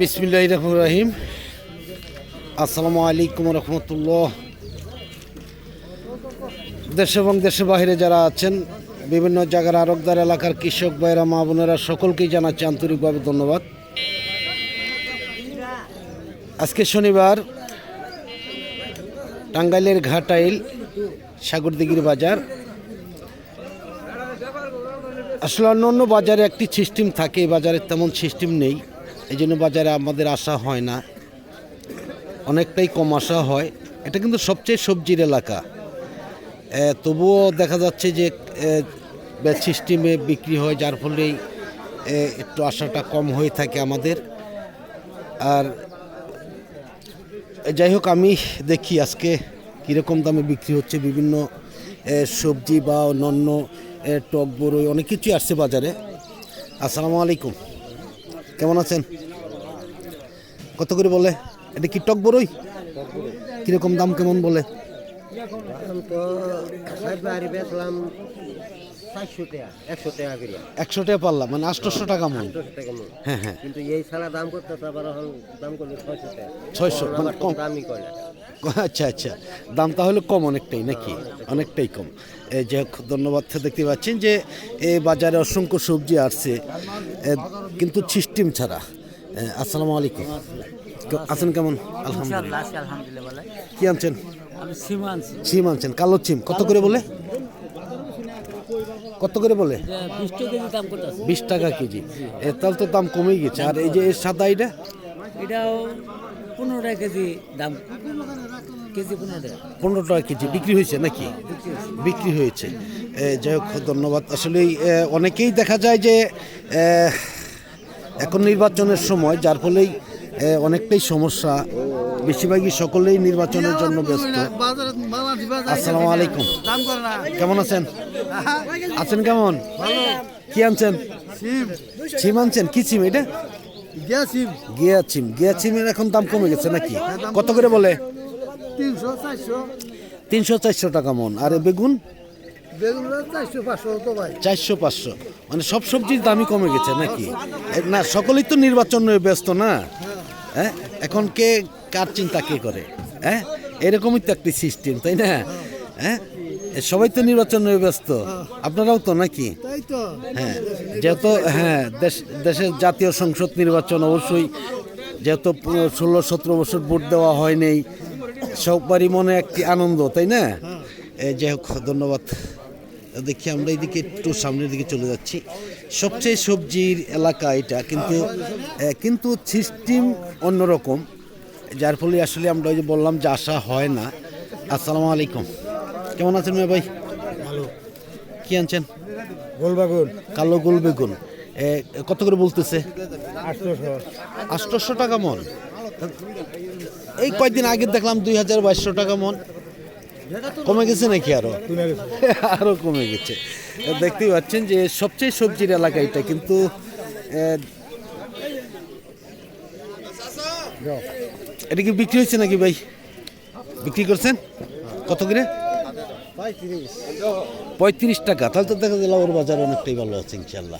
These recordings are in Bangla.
বিসমিল্লাহির রহমানির রহিম। আসসালামু আলাইকুম রহমতুল্লাহ। দেশ এবং দেশের বাইরে যারা আছেন, বিভিন্ন জায়গার আরকদার এলাকার কৃষক ভাইরা, মা বোনেরা, সকলকেই জানাচ্ছি আন্তরিকভাবে ধন্যবাদ। আজকে শনিবার, টাঙ্গাইলের ঘাটাইল সাগরদিঘির বাজার। আসলে অন্য বাজারে একটি সিস্টেম থাকে, এই বাজারে তেমন সিস্টেম নেই, এই জন্য বাজারে আমাদের আসা হয় না, অনেকটাই কম আসা হয়। এটা কিন্তু সবচেয়ে সবজির এলাকা, তবুও দেখা যাচ্ছে যে ব্যাচ সিস্টেমে বিক্রি হয়, যার ফলেই একটু আসাটা কম হয়ে থাকে আমাদের। আর যাই হোক, আমি দেখি আজকে কীরকম দামে বিক্রি হচ্ছে বিভিন্ন সবজি বা অন্যান্য টক বড়ই, অনেক কিছুই আসছে বাজারে। আসসালামু আলাইকুম, কেমন আছেন? কত করে বলে? এটা কি টক বড়ই? কীরকম দাম কেমন বলে? 100 টাকা পারলাম, মানে 800 টাকা মন। হ্যাঁ হ্যাঁ, কিন্তু এই ছাড়া দাম করতে দাম করলে 600 টাকা। 600 মানে কম। দামই করে। আচ্ছা আচ্ছা, দাম তাহলে কম অনেকটাই নাকি? অনেকটাই কম। এই যে ধন্যবাদ। দেখতে পাচ্ছেন যে এই বাজারে অসংখ্য সবজি আসছে, কিন্তু সিস্টেম ছাড়া। আসসালামু আলাইকুম, আছেন কেমন? আলহামদুলিল্লাহ। কি আনছেন? আমি সিম আনছি। সিম আনছেন, কালো সিম। কত করে বলে? কত করে বলে? 20 টাকা কেজি দাম করতেছে। 20 টাকা কেজি। তাহলে তো দাম কমেই গেছে। আর এই যে এর সাদা, এটাও 15 টাকা কেজি দাম, কেজি 15 টাকা। 15 টাকা কেজি বিক্রি হয়েছে নাকি? বিক্রি হয়েছে। যাই হোক, ধন্যবাদ। আসলেই অনেকেই দেখা যায় যে এখন নির্বাচনের সময়, যার ফলেই অনেকটাই সমস্যা, বেশিরভাগই সকলেই নির্বাচনের জন্য ব্যস্ত। আসসালামু আলাইকুম, কেমন আছেন? আছেন কেমন? কি আনছেন? সিম আনছেন। কি সিম এটা? গিয়া সিম। গিয়া সিমের এখন দাম কমে গেছে নাকি? কত করে বলে? 300-400 টাকা মন। আর বেগুন? 400-500। মানে সব সবজির দামই কমে গেছে নাকি? না, সকলেই তো নির্বাচন নিয়ে ব্যস্ত না। হ্যাঁ, এখন কে কার চিন্তা কে করে? হ্যাঁ, এরকমই তো একটি সিস্টেম, তাই না? হ্যাঁ, সবাই তো নির্বাচন নিয়ে ব্যস্ত, আপনারাও তো নাকি? হ্যাঁ, যেহেতু দেশের জাতীয় সংসদ নির্বাচন, অবশ্যই যেহেতু 16-17 বছর ভোট দেওয়া হয়নি, সবারই মনে একটি আনন্দ, তাই না? যাই হোক, ধন্যবাদ। দেখি আমরা এইদিকে একটু সামনের দিকে চলে যাচ্ছি। সবচেয়ে সবজির এলাকা এটা, কিন্তু সিস্টেম অন্যরকম, যার ফলে আসলে আমরা ওই যে বললাম যে আসা হয় না। আসসালামু আলাইকুম, কেমন আছেন মেয়ে ভাই? ভালো। কি আনছেন? গোলবাগুন। কালো গোল বেগুন। কত করে বলতেছে? 800 টাকা মন। এই কয়েকদিন আগে দেখলাম 2000-2200 টাকা মন। কমে গেছে নাকি? আরো কমে গেছে। দেখতেই পাচ্ছেন যে সবচেয়ে সবজির এলাকা এটা, কিন্তু এটা কি বিক্রি হয়েছে নাকি ভাই? বিক্রি করছেন কত করে? 35 টাকা। তাহলে তো দেখা গেল ওর বাজার অনেকটাই ভালো আছে ইনশাল্লাহ।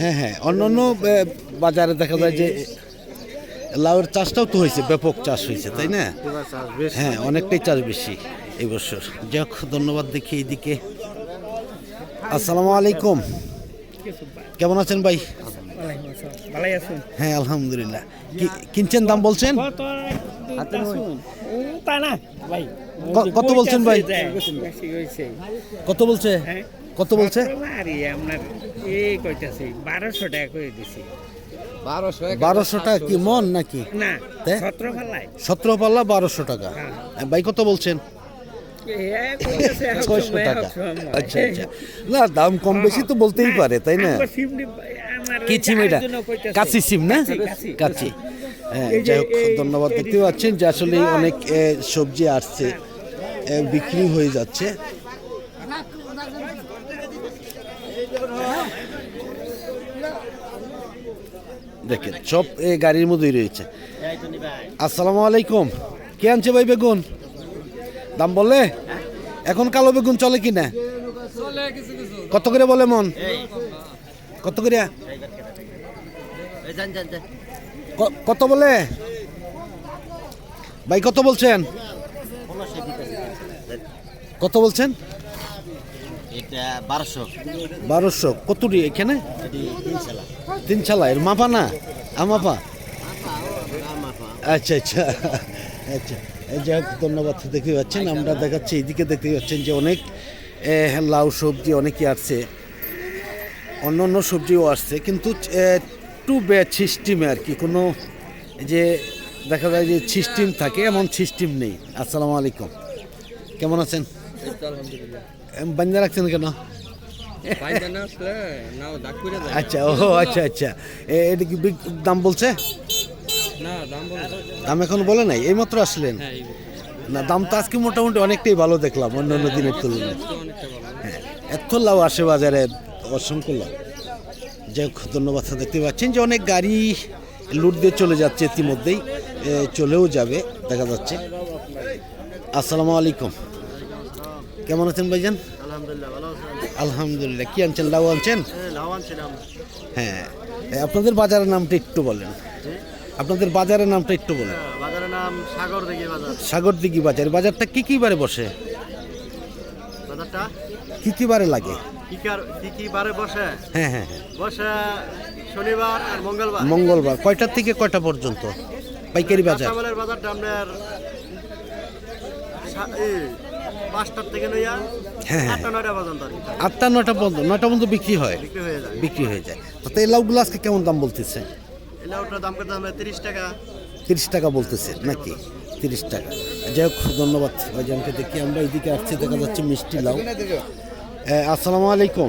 হ্যাঁ হ্যাঁ, অন্য বাজারে দেখা যায় যে লাউয়ের চাষটাও তো হয়েছে, ব্যাপক চাষ হয়েছে, তাই না? হ্যাঁ, অনেকটাই চাষ বেশি এই বছর। যাক, ধন্যবাদ। দেখি এইদিকে। আসসালামু আলাইকুম, কেমন আছেন ভাই? হ্যাঁ, আলহামদুলিল্লাহ। কিনছেন, দাম বলছেন? কত বলছেন ভাই? কত বলছে? কত বলছে? 1200 টাকা কি মন নাকি? 17 পাল্লা 1200 টাকা। ভাই কত বলছেন? 600 টাকা। আচ্ছা আচ্ছা, না দাম কম বেশি তো বলতেই পারে, তাই না? কি সিম এটা? কাচি সিম না? কাচি। হ্যাঁ, যাই হোক, ধন্যবাদ। দেখতে পাচ্ছেন যে আসলে অনেক সবজি আসছে, বিক্রি হয়ে যাচ্ছে। দেখেন সব গাড়ির মধ্যেই রয়েছে। আসসালামু আলাইকুম, কে আনছে ভাই বেগুন? দাম বললে? এখন কালো বেগুন চলে কিনা? কত করে বলে মন? কত করে? কত বলে ভাই, কত বলছেন? কত বলছেন? এটা 1200 1200। কতটি এখানে? 3 চালা। এর মাপা না আমাপা? আচ্ছা আচ্ছা আচ্ছা। এই যাই হোক, ধন্যবাদ। দেখতে পাচ্ছেন, আমরা দেখাচ্ছি এইদিকে দেখতে পাচ্ছেন যে অনেক লাউ সবজি অনেকই আসছে, অন্য অন্য সবজিও আসছে, কিন্তু একটু সিস্টেমে আর কি, কোনো যে দেখা যায় যে সিস্টেম থাকে এমন সিস্টেম নেই। আসসালামু আলাইকুম, কেমন আছেন? বান্ধা রাখছেন কেন? আচ্ছা, ও আচ্ছা আচ্ছা। এটা কি দাম বলছে? দাম এখন বলে নাই, এইমাত্র আসলেন? না, দাম তো আজকে মোটামুটি অনেকটাই ভালো দেখলাম অন্য অন্য দিনের তুলনায়। হ্যাঁ, এত লাউ আসে বাজারে, অসংখ্য লাউ। যাই হোক, ধন্যবাদ। দেখতে পাচ্ছেন যে অনেক গাড়ি লুট দিয়ে চলে যাচ্ছে, ইতিমধ্যেই চলেও যাবে দেখা যাচ্ছে। আসসালামু আলাইকুম, কেমন আছেন ভাইজান? আলহামদুলিল্লাহ ভালো আছেন? আলহামদুলিল্লাহ। কি আনছেন? লাউ আনছেন? লাউ আনছিলাম। হ্যাঁ, আপনাদের বাজারের নামটা একটু বলেন। আপনাদের বাজারের নামটা একটু বলেন। বাজারের নাম সাগরদিঘি বাজার। সাগরদিঘি বাজার। বাজারটা কি কি বারে বসে? বাজারটা কি কি বারে লাগে? কি কি বারে বসে? হ্যাঁ হ্যাঁ হ্যাঁ, বসে শনিবার আর মঙ্গলবার। মঙ্গলবার। কয়টা থেকে কয়টা পর্যন্ত পাইকারি বাজার? কাঁচামালের বাজারটা আপনার 5টার থেকে লইয়া হ্যাঁ, 8টা 9টা পর্যন্ত আর কি। 8টা 9টা পর্যন্ত? 9টা পর্যন্ত বিক্রি হয়? বিক্রি হয়ে যায়। বিক্রি হয়ে যায়। তো এই লাউগুলো আজকে কেমন দাম বলতেছে? এই লাউটার দাম করতে আমরা 30 টাকা। 30 টাকা বলতেছে নাকি? 30 টাকা। যাই হোক, ধন্যবাদ ভাইজানকে। দেখি আমরা এইদিকে আসছি, দেখা যাচ্ছে মিষ্টি লাউ। আসসালামু আলাইকুম,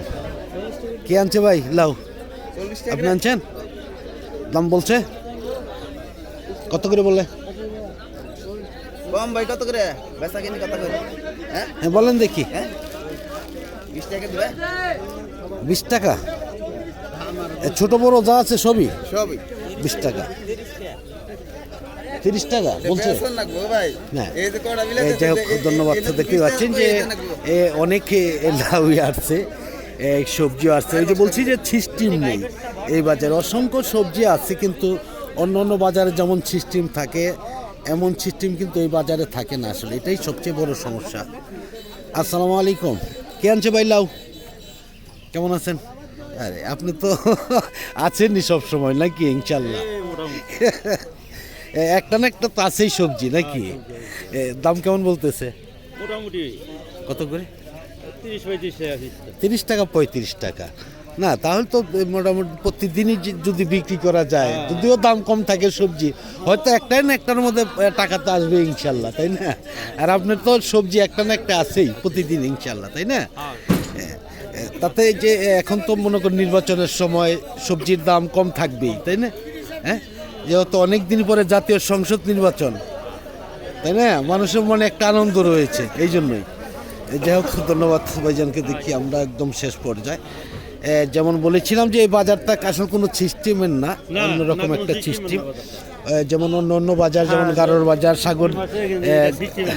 কে আনছে ভাই লাউ? আপনি আনছেন? দাম বলছে কত করে বলে? কম ভাই, কত করে বেচা কিনি কত করে? হ্যাঁ হ্যাঁ বলেন দেখি। 20 টাকা দিবে। 20 টাকা? ছোট বড় যা আছে সবই সবই 20 টাকা। 30 টাকা বলছে না গো ভাই। না, এই যে কোড়া বিলে। যাই হোক, ধন্যবাদ। দেখতে পাচ্ছেন যে অনেকে লাউ আসছে, সবজিও আসছে। ওই যে বলছি যে সিস্টেম নেই এই বাজারে। অসংখ্য সবজি আছে, কিন্তু অন্য অন্য বাজারে যেমন সিস্টেম থাকে এমন সিস্টেম কিন্তু এই বাজারে থাকে না। আসলে এটাই সবচেয়ে বড় সমস্যা। আসসালামু আলাইকুম, কে আনছে ভাই লাউ? কেমন আছেন? আরে আপনি তো আছেনই সব সময় নাকি? ইনশাল্লাহ। একটা না একটা তো আছেই সবজি নাকি? দাম কেমন বলতেছে? মোটামুটি কত করে? 30-35 টাকা। 30 টাকা 35 টাকা? না, তাহলে তো মোটামুটি প্রতিদিনই যদি বিক্রি করা যায়, যদিও দাম কম থাকে সবজি, হয়তো একটাই না একটার মধ্যে টাকা তো আসবে ইনশাল্লাহ, তাই না? আর আপনার তো সবজি একটা না একটা আছেই প্রতিদিন ইনশাল্লাহ, তাই না? তাতে যে এখন তো মনে করেন নির্বাচনের সময় সবজির দাম কম থাকবেই, তাই না? হ্যাঁ, যেহেতু অনেক দিন পরে জাতীয় সংসদ নির্বাচন, তাই না? মানুষের মনে একটা আনন্দ রয়েছে, এই জন্যই। যাই হোক, ধন্যবাদ ভাইজানকে। দেখি আমরা একদম শেষ পর্যায়ে। যেমন বলেছিলাম যে এই বাজারটা আসলে কোনো সিস্টেমের না, অন্যরকম একটা সিস্টেম। যেমন অন্য অন্য বাজার, যেমন গারোর বাজার, সাগর,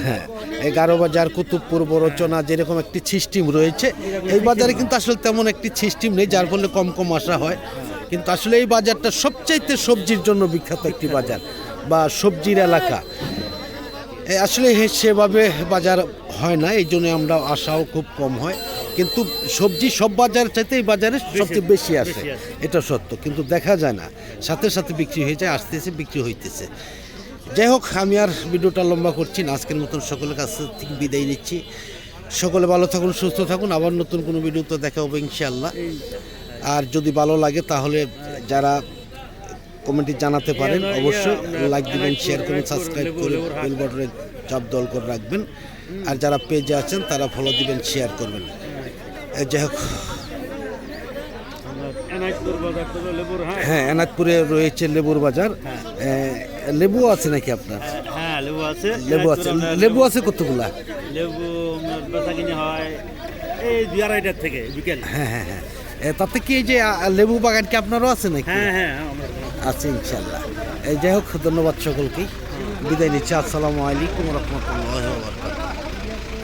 হ্যাঁ, এই গারো বাজার, কুতুবপুর, বড়চনা, যেরকম একটি সিস্টেম রয়েছে, এই বাজারে কিন্তু আসলে তেমন একটি সিস্টেম নেই, যার ফলে কম কম আসা হয়। কিন্তু আসলে এই বাজারটা সবচাইতে সবজির জন্য বিখ্যাত একটি বাজার বা সবজির এলাকা। আসলে সেভাবে বাজার হয় না, এই জন্য আমরা আসাও খুব কম হয়। কিন্তু সবজি সব বাজারের চাইতে এই বাজারে সবচেয়ে বেশি আসে, এটা সত্য। কিন্তু দেখা যায় না, সাথে সাথে বিক্রি হয়ে যায়, আসতেছে বিক্রি হইতেছে। যাই হোক, আমি আর ভিডিওটা লম্বা করছি না। আজকের মতন সকলের কাছ থেকে বিদায় নিচ্ছি। সকলে ভালো থাকুন, সুস্থ থাকুন। আবার নতুন কোনো ভিডিওতে দেখা হবে ইনশাআল্লাহ। আর যদি ভালো লাগে তাহলে যারা কমেন্টে জানাতে পারেন, অবশ্যই লাইক দিবেন, শেয়ার করবেন, সাবস্ক্রাইব করে বেল বাটনে চাপ দল করে রাখবেন। আর যারা পেজে আছেন তারা ফলো দিবেন, শেয়ার করবেন। যাই হোক, হ্যাঁ, এনায়তপুরে রয়েছে লেবুর বাজার। লেবু আছে নাকি আপনার? হ্যাঁ, লেবু আছে। লেবু আছে। লেবু আছে কতগুলা? লেবু বেচা কিনি হয় এই 2-2.5টার থেকে বিকেল। হ্যাঁ হ্যাঁ হ্যাঁ। তাতে কি এই যে লেবু বাগান কি আপনারও আছে নাকি? হ্যাঁ হ্যাঁ আছে ইনশাল্লাহ। যাই হোক, ধন্যবাদ সকলকেই। বিদায় নিচ্ছি। আসসালামু আলাইকুম রহমতুল্লাহ।